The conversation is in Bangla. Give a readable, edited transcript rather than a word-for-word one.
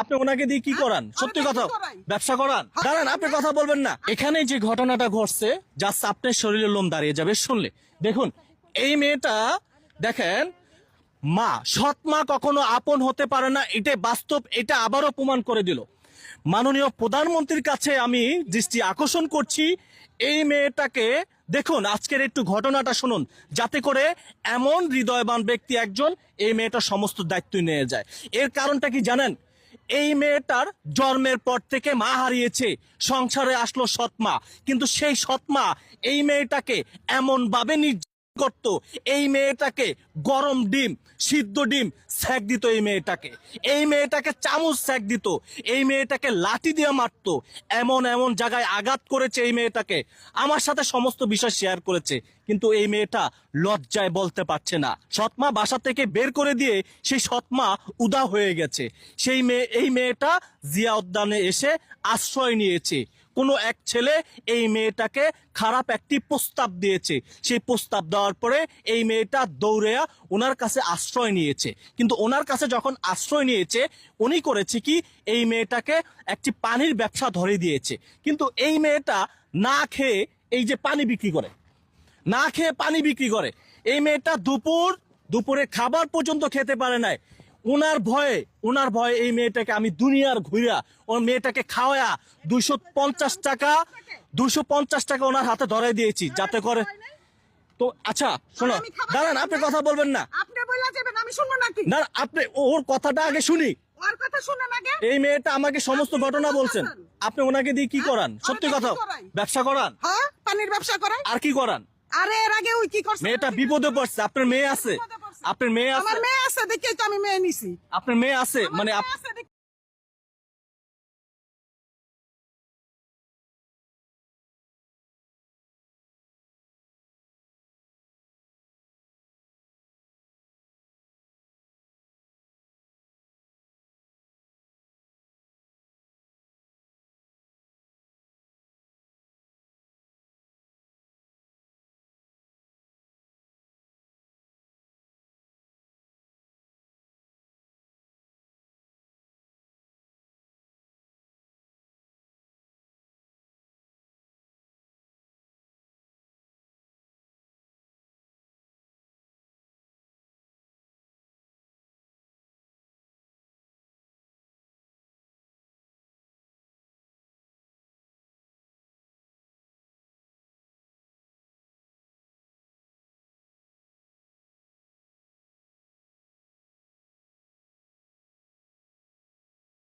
আপনি ওনাকে দিয়ে কি করান? সত্যি কথা, ব্যবসা করান? দাঁড়ান, আপনি কথা বলবেন না। এখানে যে ঘটনাটা ঘটছে, জাস্ট আপনার শরীরের লোম দাঁড়িয়ে যাবে শুনলে। দেখুন, এই মেয়েটা দেখেন, মা, সৎ মা কখনো আপন হতে পারে না, এটা বাস্তব। এটা আবারও প্রমাণ করে দিল। মাননীয় প্রধানমন্ত্রীর কাছে আমি দৃষ্টি আকর্ষণ করছি, এই মেয়েটাকে দেখুন, আজকের একটু ঘটনাটা শুনুন, যাতে করে এমন হৃদয়বান ব্যক্তি একজন এই মেয়েটার সমস্ত দায়িত্ব নিয়ে যায়। এর কারণটা কি জানেন? এই মেয়েটার জন্মের পর থেকে মা হারিয়েছে, সংসারে আসলো সৎ মা, কিন্তু সেই সৎ মা এই মেয়েটাকে এমন ভাবে করতো, এই মেয়েটাকে গরম ডিম, সিদ্ধ ডিম স্যাক দিত, এই মেয়েটাকে চামচ স্যাক দিত, এই মেয়েটাকে লাঠি দিয়ে মারতো, এমন এমন জায়গায় আঘাত করেছে এই মেয়েটাকে। আমার সাথে সমস্ত বিষয় শেয়ার করেছে, কিন্তু এই মেয়েটা লজ্জায় বলতে পারছে না। সৎমা বাসা থেকে বের করে দিয়ে সেই সৎমা উদা হয়ে গেছে। এই মেয়েটা জিয়া উদ্যানে এসে আশ্রয় নিয়েছে। কোনো এক ছেলে এই মেয়েটাকে খারাপ একটি প্রস্তাব দিয়েছে, সেই প্রস্তাব দেওয়ার পরে এই মেয়েটা দৌড়ে ওনার কাছে আশ্রয় নিয়েছে। কিন্তু ওনার কাছে যখন আশ্রয় নিয়েছে, উনি করেছে কি, এই মেয়েটাকে একটি পানির ব্যবসা ধরে দিয়েছে। কিন্তু এই মেয়েটা না খেয়ে, এই যে পানি বিক্রি করে, না খেয়ে পানি বিক্রি করে, এই মেয়েটা দুপুরে খাবার পর্যন্ত খেতে পারে নাই। ওনার ভয়ে এই মেয়েটাকে আমি দুনিয়ার ঘুরা ওর মেয়েটাকে খাওয়া 250 টাকা ওনার হাতে ধরে দিয়েছি, যাতে করে। তো আচ্ছা শোনো, দাঁড়ান, আপনি কথা বলবেন না। আপনি বলে যাবেন, আমি শুনবো নাকি? না, আপনি ওর কথাটা আগে শুনি। ওর কথা শুনেন আগে। এই মেয়েটা আমাকে সমস্ত ঘটনা বলছেন, আপনি ওনাকে দিয়ে কি করান? সত্যি কথা, ব্যবসা করান? হ্যাঁ, পানির ব্যবসা করাই। আর কি করান? আরে এর আগে ওই কি করছে? মেয়েটা বিপদে পড়ছে। আপনার মেয়ে আছে? আপনার মেয়ে আছে? আমার মেয়ে আছে দেখেই তো আমি মেয়ে নিছি। আপনার মেয়ে আছে, মানে